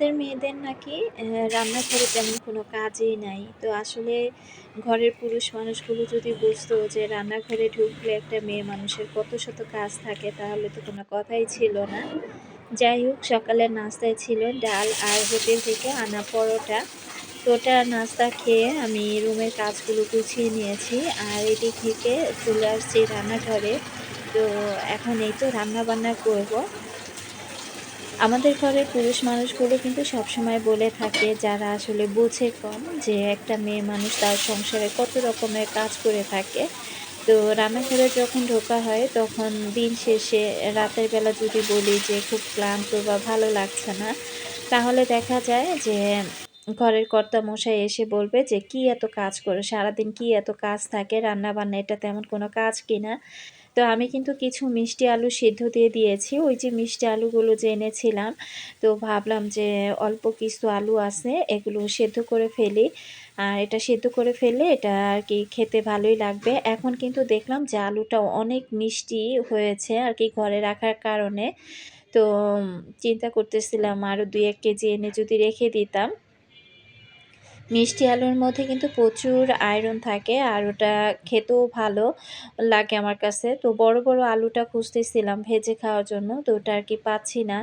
আমাদের মেয়েদের নাকি রান্নাঘরে তেমন কোনো কাজই নাই। তো আসলে ঘরের পুরুষ মানুষগুলো যদি বুঝতো যে রান্নাঘরে ঢুকলে একটা মেয়ে মানুষের কত শত কাজ থাকে তাহলে তো কোনো কথাই ছিল না। যাই হোক সকালের নাস্তায় ছিল ডাল আর হোটেল থেকে আনা পরোটা। তো ওটা নাস্তা খেয়ে আমি রুমের কাজগুলো গুছিয়ে নিয়েছি। আর এদিক থেকে চলে আসছি রান্নাঘরে। তো এখন এই তো রান্না-বান্না করব। আমাদের ঘরের পুরুষ মানুষগুলো কিন্তু সবসময় বলে থাকে যারা আসলে বোঝে কম যে একটা মেয়ে মানুষ তার সংসারে কত রকমের কাজ করে থাকে। তো রান্নাঘরে যখন ঢোকা হয় তখন দিন শেষে রাতের বেলা যদি বলি যে খুব ক্লান্ত বা ভালো লাগছে না, তাহলে দেখা যায় যে ঘরের কর্তামশাই এসে বলবে যে, "কি এত কাজ করো? সারাদিন কি এত কাজ থাকে? রান্না-বান্না এটা তেমন কোনো কাজ কিনা?" তো আমি কিন্তু কিছু মিষ্টি আলু সিদ্ধ দিয়ে দিয়েছি। ওই যে মিষ্টি আলুগুলো যে এনেছিলাম, তো ভাবলাম যে অল্প কিছু আলু আছে এগুলো সেদ্ধ করে ফেলি। আর এটা সেদ্ধ করে ফেললে এটা আরকি খেতে ভালোই লাগবে। এখন কিন্তু দেখলাম যে আলুটা অনেক মিষ্টি হয়েছে আরকি ঘরে রাখার কারণে। তো চিন্তা করতেছিলাম আরও ২-১ কেজি এনে যদি রেখে দিতাম। মিষ্টি আলুর মধ্যে কিন্তু প্রচুর আয়রন থাকে আর ওটা খেতেও ভালো লাগে আমার কাছে। তো বড়, বড় আলুটা খুঁজতেছিলাম ভেজে খাওয়ার জন্য। তো ওটা আরকি পাচ্ছি না।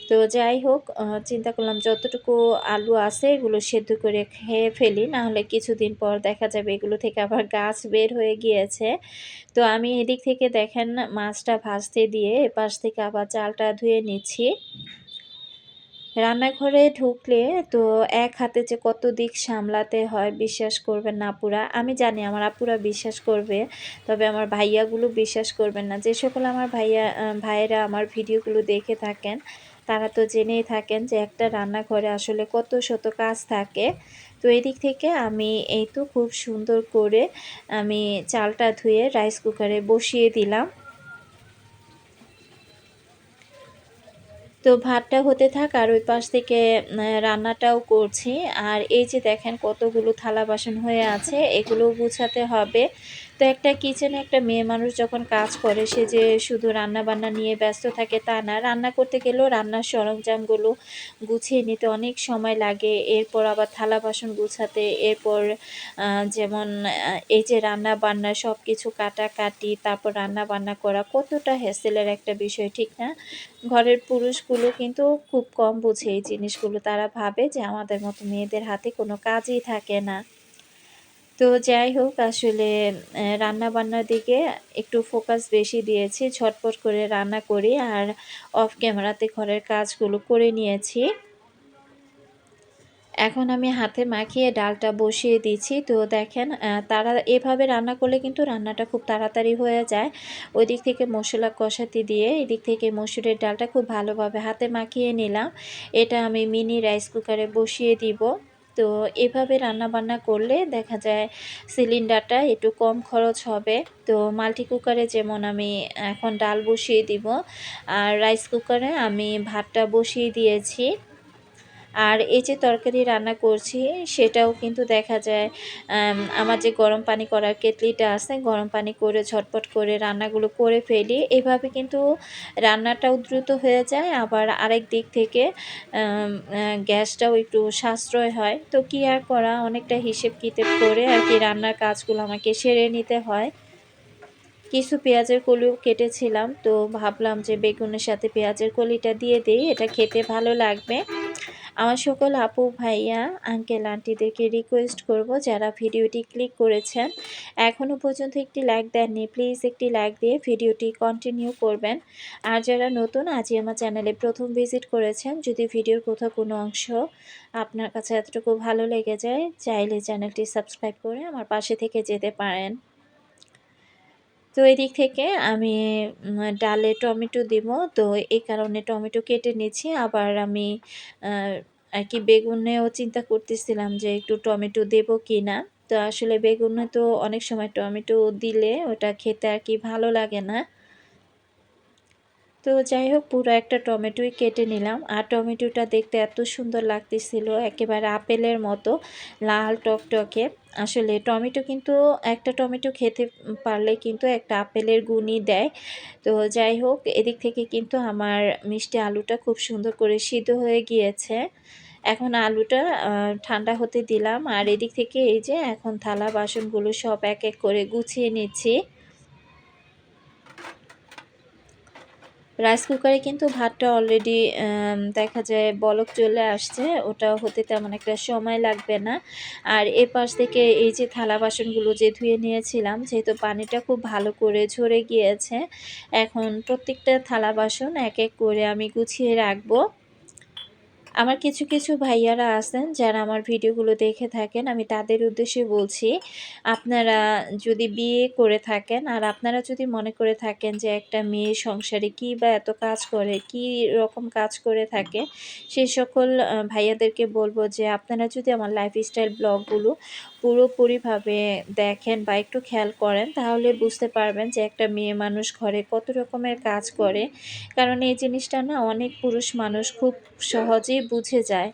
তো যাই হোক চিন্তা করলাম যতটুকু আলু আছে এগুলো সেদ্ধ করে খেয়ে ফেলি। নাহলে কিছুদিন পর দেখা যাবে এগুলো থেকে আবার গাছ বের হয়ে গিয়েছে। তো আমি এদিক থেকে দেখেন মাছটা ভাজতে দিয়ে এপাশ থেকে আবার চালটা ধুয়ে নিচ্ছি। রান্নাঘরে ঢুকলে তো এক হাতে যে কত দিক সামলাতে হয় বিশ্বাস করবেন না আপুরা। আমি জানি আমার আপুরা বিশ্বাস করবে। তবে আমার ভাইয়াগুলো বিশ্বাস করবেন না। যে সকল আমার ভাইয়েরা আমার ভিডিওগুলো দেখে থাকেন, তারা তো জেনেই থাকেন যে একটা রান্নাঘরে আসলে কত শত কাজ থাকে। তো এদিক থেকে আমি এই তো খুব সুন্দর করে আমি চালটা ধুয়ে রাইস কুকারে বসিয়ে দিলাম। তো ভাতটা হতে থাক আর ওই পাশ থেকে রান্নাটাও করছি। আর এই যে দেখেন কতগুলো থালা বাসন হয়ে আছে এগুলোও গুছাতে হবে। তো একটা কিচেনে একটা মেয়ে মানুষ যখন কাজ করে সে যে শুধু রান্না-বান্না নিয়ে ব্যস্ত থাকে তা না। রান্না করতে গেলেও রান্নার সরঞ্জামগুলো গুছিয়ে নিতে অনেক সময় লাগে। এরপর আবার থালা বাসন গুছাতে, এরপর যেমন এই যে রান্না-বান্না সবকিছু কাটাকাটি, তারপর রান্না-বান্না করা কতটা হ্যাসেলের একটা বিষয়, ঠিক না? ঘরের পুরুষগুলো কিন্তু খুব কম বোঝে এই জিনিসগুলো। তারা ভাবে যে আমাদের মতো মেয়েদের হাতে কোনো কাজই থাকে না। তো যাই হোক আসলে রান্না-বান্নার দিকে একটু ফোকাস বেশি দিয়েছি। ঝটপট করে রান্না করি আর অফ ক্যামেরাতে ঘরের কাজগুলো করে নিয়েছি। এখন আমি হাতে মাখিয়ে ডালটা বসিয়ে দিচ্ছি। তো দেখেন তারা এভাবে রান্না করলে কিন্তু রান্নাটা খুব তাড়াতাড়ি হয়ে যায়। ওইদিক থেকে মশলা কষাতে দিয়ে এদিক থেকে মসুরের ডালটা খুব ভালোভাবে হাতে মাখিয়ে নিলাম। এটা আমি মিনি রাইস কুকারে বসিয়ে দিব। তো এভাবে রান্নাবান্না করলে দেখা যায় সিলিন্ডারটা একটু কম খরচ হবে। তো মাল্টি কুকারে যেমন আমি এখন ডাল বসিয়ে দিব আর রাইস কুকারে আমি ভাতটা বসিয়ে দিয়েছি। আর এই যে তরকারি রান্না করছি সেটাও কিন্তু দেখা যায় আমার যে গরম পানি করার কেটলিটা আছে, গরম পানি করে ঝটপট করে রান্নাগুলো করে ফেলি। এভাবে কিন্তু রান্নাটাও দ্রুত হয়ে যায়, আবার আরেক দিক থেকে গ্যাসটাও একটু সাশ্রয় হয়। তো কি আর করা, অনেকটা হিসেব-কিতেব করে আরকি রান্নার কাজগুলো আমাকে সেরে নিতে হয়। কিছু পেঁয়াজের কলিও কেটেছিলাম, তো ভাবলাম যে বেগুনের সাথে পেঁয়াজের কলিটা দিয়ে দেই, এটা খেতে ভালো লাগবে। আমার সকল আপু, ভাইয়া, আঙ্কেল, আন্টিদেরকে রিকোয়েস্ট করব যারা ভিডিওটি ক্লিক করেছেন, এখনও পর্যন্ত একটি লাইক দেননি, প্লিজ একটি লাইক দিয়ে ভিডিওটি কন্টিনিউ করবেন। আর যারা নতুন আজই আমার চ্যানেলে প্রথম ভিজিট করেছেন, যদি ভিডিওর কোথাও কোনো অংশ আপনার কাছে এতটুকু ভালো লেগে যায়, চাইলে চ্যানেলটি সাবস্ক্রাইব করে আমার পাশে থেকে যেতে পারেন। তো এদিক থেকে আমি ডালে টমেটো দিব। তো এই কারণে টমেটো কেটে নিচ্ছি। আবার আমি আ আরকি বেগুনেও চিন্তা করতেছিলাম যে একটু টমেটো দেবো কিনা। তো আসলে বেগুনে তো অনেক সময় টমেটো দিলে ওটা খেতে আরকি ভালো লাগে না। তো তো যাই হোক পুরো একটা টমেটোই কেটে নিলাম। আর টমেটোটা দেখতে এত সুন্দর লাগতেছিল, একেবারে আপেলের মতো লাল টকটকে। আসলে টমেটো কিন্তু একটা টমেটো খেতে পারলে কিন্তু একটা আপেলের গুণই দেয়। তো যাই হোক এদিক থেকে কিন্তু আমার মিষ্টি আলুটা খুব সুন্দর করে সিদ্ধ হয়ে গিয়েছে। এখন আলুটা ঠান্ডা হতে দিলাম। আর এদিক থেকে এই যে এখন থালা বাসনগুলো সব এক এক করে গুছিয়ে নিচ্ছি। রাইস কুকারে কিন্তু ভাতটা অলরেডি দেখা যায় বলক চলে আসছে, ওটা হতে তেমন একটা সময় লাগবে না। আর এপাশ থেকে এই যে থালা বাসনগুলো যে ধুয়ে নিয়েছিলাম, যেহেতু পানিটা খুব ভালো করে ঝরে গিয়েছে, এখন প্রত্যেকটা থালা বাসন এক এক করে আমি গুছিয়ে রাখবো। আমার কিছু কিছু ভাইয়ারা আছেন যারা আমার ভিডিওগুলো দেখে থাকেন, আমি তাদের উদ্দেশ্যে বলছি, আপনারা যদি বিয়ে করে থাকেন আর আপনারা যদি মনে করে থাকেন যে একটা মেয়ে সংসারে কী বা এত কাজ করে, কী রকম কাজ করে থাকে, সেই সকল ভাইয়াদেরকে বলবো যে আপনারা যদি আমার লাইফস্টাইল ব্লগগুলো পুরোপুরিভাবে দেখেন বা একটু খেয়াল করেন, তাহলে বুঝতে পারবেন যে একটা মেয়ে মানুষ ঘরে কত রকমের কাজ করে। কারণ এই জিনিসটা না অনেক পুরুষ মানুষ খুব সহজেই বুঝে যায়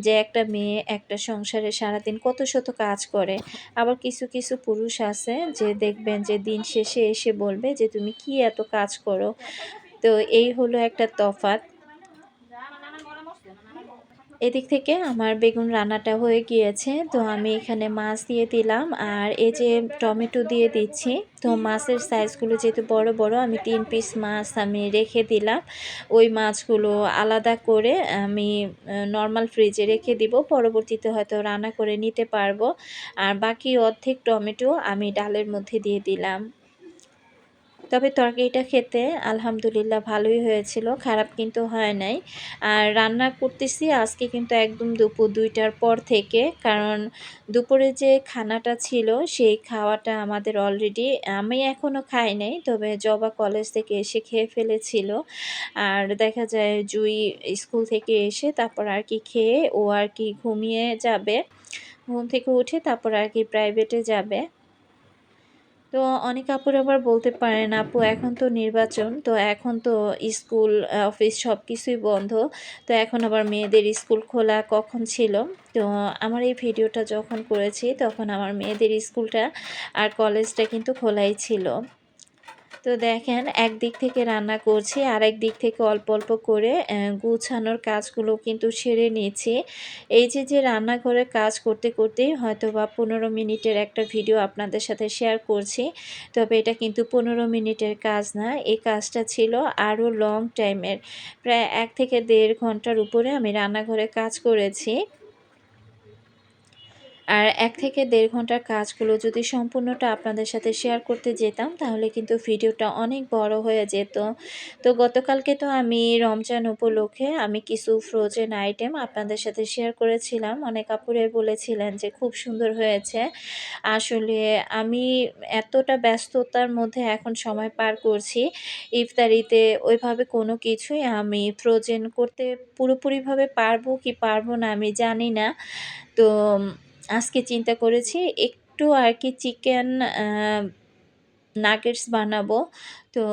যে একটা মেয়ে একটা সংসারে সারাদিন কত শত কাজ করে। আবার কিছু কিছু পুরুষ আছে যে দেখবেন যে দিন শেষে এসে বলবে যে তুমি কি এত কাজ করো। তো এই হলো একটা তফাৎ। এদিক থেকে আমার বেগুন রান্নাটা হয়ে গিয়েছে, তো আমি এখানে মাছ দিয়ে দিলাম আর এই যে টমেটো দিয়ে দিচ্ছি। তো মাছের সাইজগুলো যেহেতু বড় বড়, আমি 3 পিস মাছ আমি রেখে দিলাম। ওই মাছগুলো আলাদা করে আমি নর্মাল ফ্রিজে রেখে দিব, পরবর্তীতে হয়তো রান্না করে নিতে পারবো। আর বাকি অর্ধেক টমেটো আমি ডালের মধ্যে দিয়ে দিলাম। তবে তরকারিটা খেতে আলহামদুলিল্লাহ ভালোই হয়েছিল, খারাপ কিন্তু হয় নাই। আর রান্না করতেছি আজকে কিন্তু একদম দুপুর ২টার পর থেকে, কারণ দুপুরে যে খানাটা ছিল সেই খাওয়াটা আমাদের অলরেডি, আমি এখনও খাই নাই, তবে জবা কলেজ থেকে এসে খেয়ে ফেলেছিল। আর দেখা যায় জুই স্কুল থেকে এসে তারপর আর কি খেয়ে ও আর কি ঘুমিয়ে যাবে, ঘুম থেকে উঠে তারপর আর কি প্রাইভেটে যাবে। তো অনেক আপুরা আবার বলতে পারেন, আপু এখন তো নির্বাচন, তো এখন তো স্কুল অফিস সব কিছুই বন্ধ, তো এখন আবার মেয়েদের স্কুল খোলা কখন ছিল? তো আমার এই ভিডিওটা যখন করেছি তখন আমার মেয়েদের স্কুলটা আর কলেজটা কিন্তু খোলাই ছিল। তো দেখেন একদিক থেকে রান্না করছি আর একদিক থেকে অল্প অল্প করে গুছানোর কাজগুলো কিন্তু সেরে নিয়েছি। এই যে রান্নাঘরের কাজ করতে করতেই হয়তো বা 15 মিনিটের একটা ভিডিও আপনাদের সাথে শেয়ার করছি, তবে এটা কিন্তু 15 মিনিটের কাজ না, এই কাজটা ছিল আরও লং টাইমের, প্রায় 1 থেকে 1.5 ঘন্টার উপরে আমি রান্নাঘরে কাজ করেছি। আর 1 থেকে 1.5 ঘন্টার কাজগুলো যদি সম্পূর্ণটা আপনাদের সাথে শেয়ার করতে যেতাম, তাহলে কিন্তু ভিডিওটা অনেক বড় হয়ে যেত। তো গতকালকে তো আমি রমজান উপলক্ষে আমি কিছু ফ্রোজেন আইটেম আপনাদের সাথে শেয়ার করেছিলাম। অনেক আপুরাই বলেছিলেন যে খুব সুন্দর হয়েছে। আসলে আমি এতটা ব্যস্ততার মধ্যে এখন সময় পার করছি, ইফতারিতে ওইভাবে কোনো কিছুই আমি ফ্রোজেন করতে পুরোপুরিভাবে পারবো কি পারবো না আমি জানি না। তো আজকে চিন্তা করেছি একটু আর কি চিকেন নাগেটস বানাবো। তো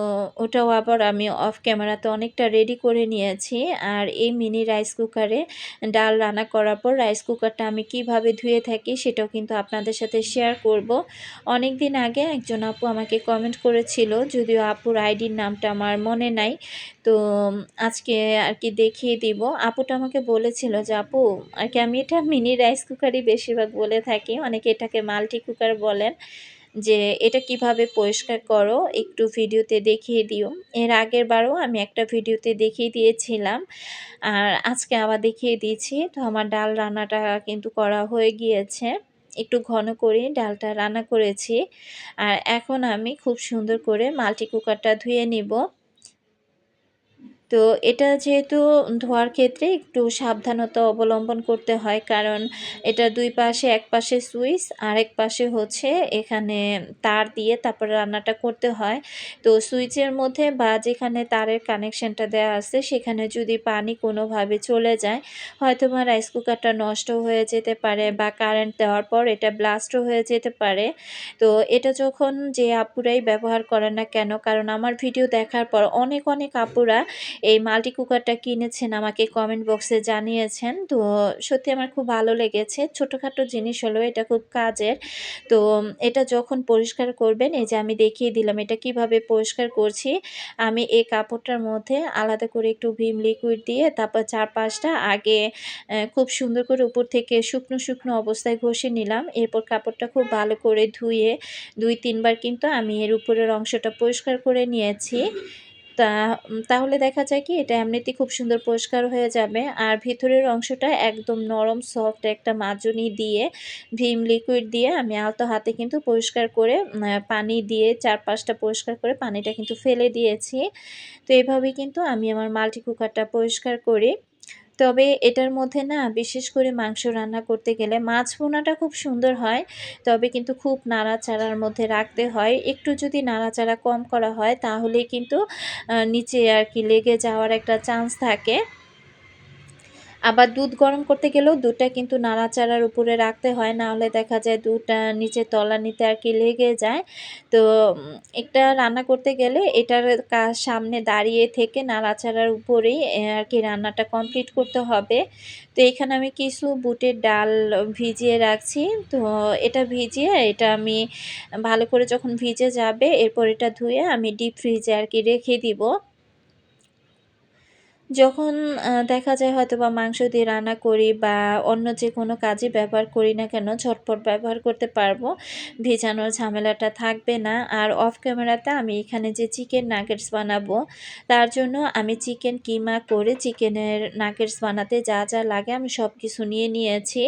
ওটাও আবার আমি অফ ক্যামেরাতে অনেকটা রেডি করে নিয়েছি। আর এই মিনি রাইস কুকারে ডাল রান্না করার পর রাইস কুকারটা আমি কিভাবে ধুয়ে থাকি সেটাও কিন্তু আপনাদের সাথে শেয়ার করব। অনেক দিন আগে একজন আপু আমাকে কমেন্ট করেছিল, যদিও আপুর আইডির নামটা আমার মনে নাই। তো আজকে আর কি দেখিয়ে দিব। আপুটা আমাকে বলেছিল যে আপু আর কি, আমি এটা মিনি রাইস কুকারই বেশিরভাগ বলে থাকি, অনেকে এটাকে মাল্টি কুকার বলেন, যে এটা কিভাবে পরিষ্কার করো একটু ভিডিওতে দেখিয়ে দিও। এর আগের বারও আমি একটা ভিডিওতে দেখিয়ে দিয়েছিলাম, আর আজকে আবার দেখিয়ে দিয়েছি। তো আমার ডাল রান্নাটা কিন্তু করা হয়ে গিয়েছে, একটু ঘন করে ডালটা রান্না করেছি। আর এখন আমি খুব সুন্দর করে মাল্টি কুকারটা ধুয়ে নিব। তো এটা যেহেতু ধোয়ার ক্ষেত্রে একটু সাবধানতা অবলম্বন করতে হয়, কারণ এটা ২ পাশে, এক পাশে সুইচ আরেক পাশে হচ্ছে এখানে তার দিয়ে তারপরে রান্নাটা করতে হয়। তো সুইচের মধ্যে বা যেখানে তারের কানেকশনটা দেওয়া আছে সেখানে যদি পানি কোনোভাবে চলে যায়, হয়তোবা রাইস কুকারটা নষ্ট হয়ে যেতে পারে বা কারেন্ট দেওয়ার পর এটা ব্লাস্টও হয়ে যেতে পারে। তো এটা যখন যে আপুরাই ব্যবহার করেন না কেন, কারণ আমার ভিডিও দেখার পর অনেক আপুরা এই মাল্টি কুকারটা কিনেছেন, আমাকে কমেন্ট বক্সে জানিয়েছেন। তো সত্যি আমার খুব ভালো লেগেছে। ছোটখাটো জিনিস হলেও এটা খুব কাজের। তো এটা যখন পরিষ্কার করবেন, এই যে আমি দেখিয়ে দিলাম এটা কিভাবে পরিষ্কার করছি। আমি এই কাপড়টার মধ্যে আলাদা করে একটু ভিম লিকুইড দিয়ে তারপর ৪-৫ টা আগে খুব সুন্দর করে উপর থেকে শুকনো অবস্থায় ঘষে নিলাম। এরপর কাপড়টা খুব ভালো করে ধুয়ে ২-৩ বার কিন্তু আমি এর উপরের অংশটা পরিষ্কার করে নিয়েছি। তা তাহলে দেখা যায় কি এটা এমনিতেই খুব সুন্দর পরিষ্কার হয়ে যাবে। আর ভিতরের অংশটা একদম নরম সফট একটা মাজনি দিয়ে ভিম লিকুইড দিয়ে আমি আলতো হাতে কিন্তু পরিষ্কার করে পানি দিয়ে ৪-৫ টা পরিষ্কার করে পানিটা কিন্তু ফেলে দিয়েছি। তো এভাবেই কিন্তু আমি আমার মাল্টি কুকারটা পরিষ্কার করি। তবে এটার মধ্যে না বিশেষ করে মাংস রান্না করতে গেলে মাছ ভুনাটা খুব সুন্দর হয়। তবে কিন্তু খুব নাড়াচাড়ার মধ্যে রাখতে হয়। একটু যদি নাড়াচাড়া কম করা হয় তাহলেই কিন্তু নিচে আরকি লেগে যাওয়ার একটা চান্স থাকে। আবার দুধ গরম করতে গেলেও দুধটা কিন্তু নাড়াচাড়ার উপরে রাখতে হয়। না হলে দেখা যায় দুধটা নিচের তলানিতে আরকি লেগে যায়। তো একটা রান্না করতে গেলে এটার সামনে দাঁড়িয়ে থেকে নাড়াচাড়ার উপরেই আরকি রান্নাটা কমপ্লিট করতে হবে। তো এখানে আমি কিছু বুটের ডাল ভিজিয়ে রাখছি। তো এটা ভিজিয়ে এটা আমি ভালো করে যখন ভিজে যাবে এরপর এটা ধুয়ে আমি ডিপ ফ্রিজে আরকি রেখে দিব। যখন দেখা যায় হয়তোবা মাংস দিয়ে রান্না করি বা অন্য যেকোনো কাজে ব্যবহার করি না কেন ঝটপট ব্যবহার করতে পারবো। ভেজানোর ঝামেলাটা থাকবে না। আর অফ ক্যামেরাতে আমি এখানে যে চিকেন নাগেটস বানাবো, তার জন্য আমি চিকেন কিমা করে চিকেনের নাগেটস বানাতে যা লাগে আমি সব কিছু নিয়ে নিয়েছি।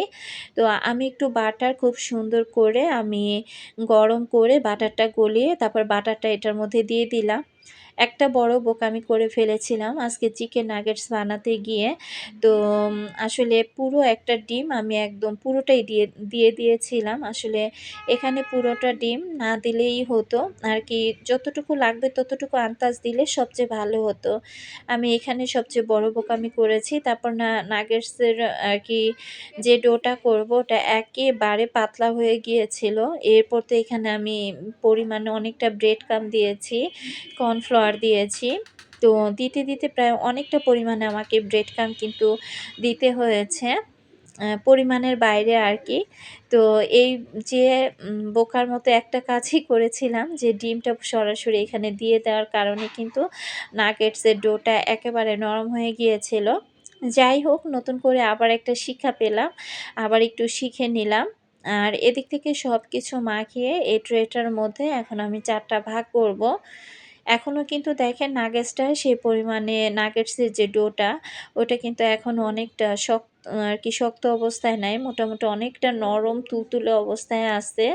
তো আমি একটু বাটার খুব সুন্দর করে আমি গরম করে বাটারটা গলিয়ে তারপর বাটারটা এটার মধ্যে দিয়ে দিলাম। একটা বড় বোকামি করে ফেলেছিলাম আজকে চিকেন নাগেটস বানাতে গিয়ে। তো আসলে পুরো একটা ডিম আমি একদম পুরোটাই দিয়ে দিয়েছিলাম। আসলে এখানে পুরোটা ডিম না দিলেই হতো। আরকি যতটুকু লাগবে ততটুকু আন্দাজ দিলে সবচেয়ে ভালো হতো। আমি এখানে সবচেয়ে বড় বোকামি করেছি। তারপর নাগেটসের আরকি যে ডোটা করব ওটা একেবারে পাতলা হয়ে গিয়েছিল। এরপর তো এখানে আমি পরিমাণে অনেকটা ব্রেড ক্রাম্ব দিয়েছি। কর্নফ্লাওয়ার দিয়েছি। তো দিতে প্রায় অনেকটা পরিমাণে আমাকে ব্রেড ক্রাম্ব কিন্তু দিতে হয়েছে। পরিমাণের বাইরে আরকি। তো এই যে বোকার মতো একটা কাজই করেছিলাম যে ডিমটা সরাসরি এখানে দিয়ে দেওয়ার কারণে কিন্তু নাগেটসের ডোটা একেবারে নরম হয়ে গিয়েছিল। যাই হোক নতুন করে আবার একটা শিক্ষা পেলাম। আবার একটু শিখে নিলাম। আর এদিক থেকে সবকিছু মাখিয়ে এই ট্রেটার মধ্যে এখন আমি ৪ টা ভাগ করব। এখনও কিন্তু দেখেন নাগেটসটা সেই পরিমাণে নাগেটসের যে ডোটা ওটা কিন্তু এখনও অনেকটা আরকি শক্ত অবস্থায় নাই। মোটামুটি অনেকটা নরম তুলতুলে অবস্থায় আছে।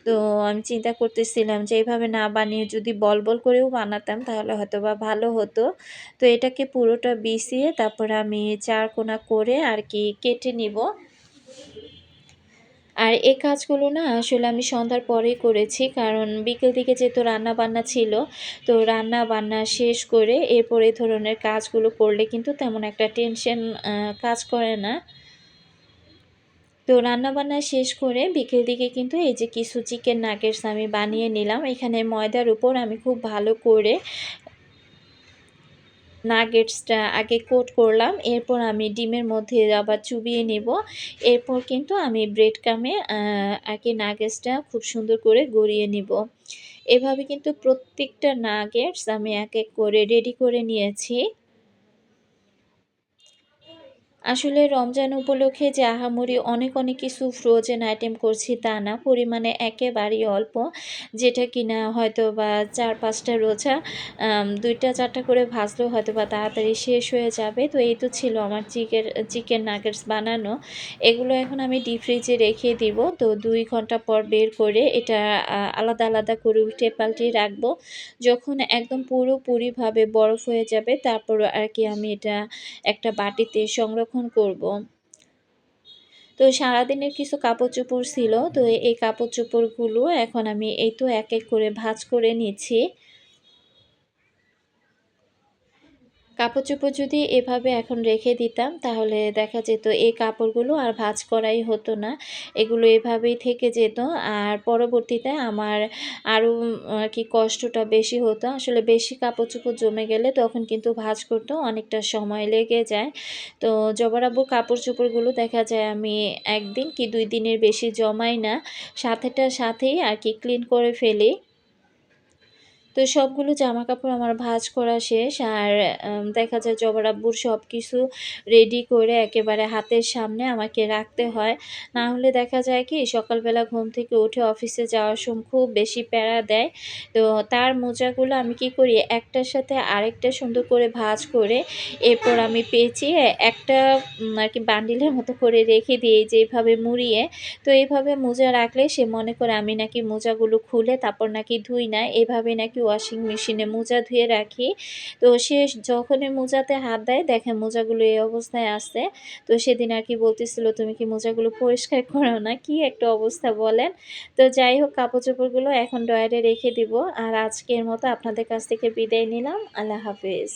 তো আমি চিন্তা করতেছিলাম যে এভাবে না বানিয়ে যদি বল করেও বানাতাম তাহলে হয়তোবা ভালো হতো। তো এটাকে পুরোটা বিছিয়ে তারপরে আমি ৪ কোনা করে আরকি কেটে নিব। আর এই কাজগুলো না আসলে আমি সন্ধ্যার পরেই করেছি। কারণ বিকেল দিকে যেহেতু রান্না-বান্না ছিল, তো রান্না-বান্না শেষ করে এরপর এ ধরনের কাজগুলো করলে কিন্তু তেমন একটা টেনশন কাজ করে না। তো রান্না-বান্না শেষ করে বিকেল দিকে কিন্তু এই যে কিছু চিকেন নাগেটস আমি বানিয়ে নিলাম। এখানে ময়দার উপর আমি খুব ভালো করে নাগেটসটা আগে কোট করলাম। এরপর আমি ডিমের মধ্যে আবার চুবিয়ে নেব। এরপর কিন্তু আমি ব্রেড ক্রামে আগে নাগেটসটা খুব সুন্দর করে গড়িয়ে নিব। এভাবে কিন্তু প্রত্যেকটা নাগেটস আমি এক করে রেডি করে নিয়েছি। আসলে রমজান উপলক্ষে যে আহামরি অনেক কিছু ফ্রোজেন আইটেম করছি তা না। পরিমাণে একেবারেই অল্প। যেটা কিনা হয়তোবা ৪-৫ টা রোজা ২ টা ৪ টা করে ভাজলেও হয়তোবা তাড়াতাড়ি শেষ হয়ে যাবে। তো এই তো ছিল আমার চিকেন নাগেটস বানানো। এগুলো এখন আমি ডিপ ফ্রিজে রেখে দিব। তো ২ ঘন্টা পর বের করে এটা আলাদা করে উল্টে পাল্টিয়ে রাখবো। যখন একদম পুরোপুরিভাবে বরফ হয়ে যাবে তারপর আরকি আমি এটা একটা বাটিতে সংরক্ষণ করব। তো সারাদিনের কিছু কাপড়-চোপড় ছিল। তো এই কাপড়-চোপড়গুলো এখন আমি এই তো এক করে ভাঁজ করে নিচ্ছি। কাপড়-চোপড় যদি এভাবে এখন রেখে দিতাম তাহলে দেখা যেত এই কাপড়গুলো আর ভাঁজ করাই হতো না। এগুলো এভাবেই থেকে যেত। আর পরবর্তীতে আমার আরও আরকি কষ্টটা বেশি হতো। আসলে বেশি কাপড়-চোপড় জমে গেলে তখন কিন্তু ভাঁজ করতেও অনেকটা সময় লেগে যায়। তো জবর আব্বুর কাপড়-চোপড়গুলো দেখা যায় আমি ১ দিন কি ২ দিনের বেশি জমাই না। সাথেটার সাথেই আরকি ক্লিন করে ফেলি। তো সবগুলো জামাকাপড় আমার ভাঁজ করা শেষ। আর দেখা যায় জবর আব্বুর সবকিছু রেডি করে একেবারে হাতের সামনে আমাকে রাখতে হয়। না হলে দেখা যায় কি সকালবেলা ঘুম থেকে উঠে অফিসে যাওয়ার খুব বেশি প্যারা দেয়। তো তার মোজাগুলো আমি কি করি একটার সাথে আরেকটা সুন্দর করে ভাঁজ করে এরপর আমি পেঁচিয়ে একটা আরকি বান্ডিলের মতো করে রেখে দিই এই যে এভাবে মুড়িয়ে। তো এভাবে মোজা রাখলে সে মনে করে আমি নাকি মোজাগুলো খুলে তারপর নাকি ধুই না। এভাবে নাকি ওয়াশিং মেশিনে মোজা ধুয়ে রাখি। তো সে যখনই মোজাতে হাত দেয় দেখে মোজাগুলো এই অবস্থায় আছে। তো সেদিন আরকি বলতেছিল, "তুমি কি মোজাগুলো পরিষ্কার করো না?" কি একটা অবস্থা বলেন। তো যাই হোক কাপড়-চোপড়গুলো এখন ড্রয়ারে রেখে দিব। আর আজকের মতো আপনাদের কাছ থেকে বিদায় নিলাম। আল্লাহ হাফেজ।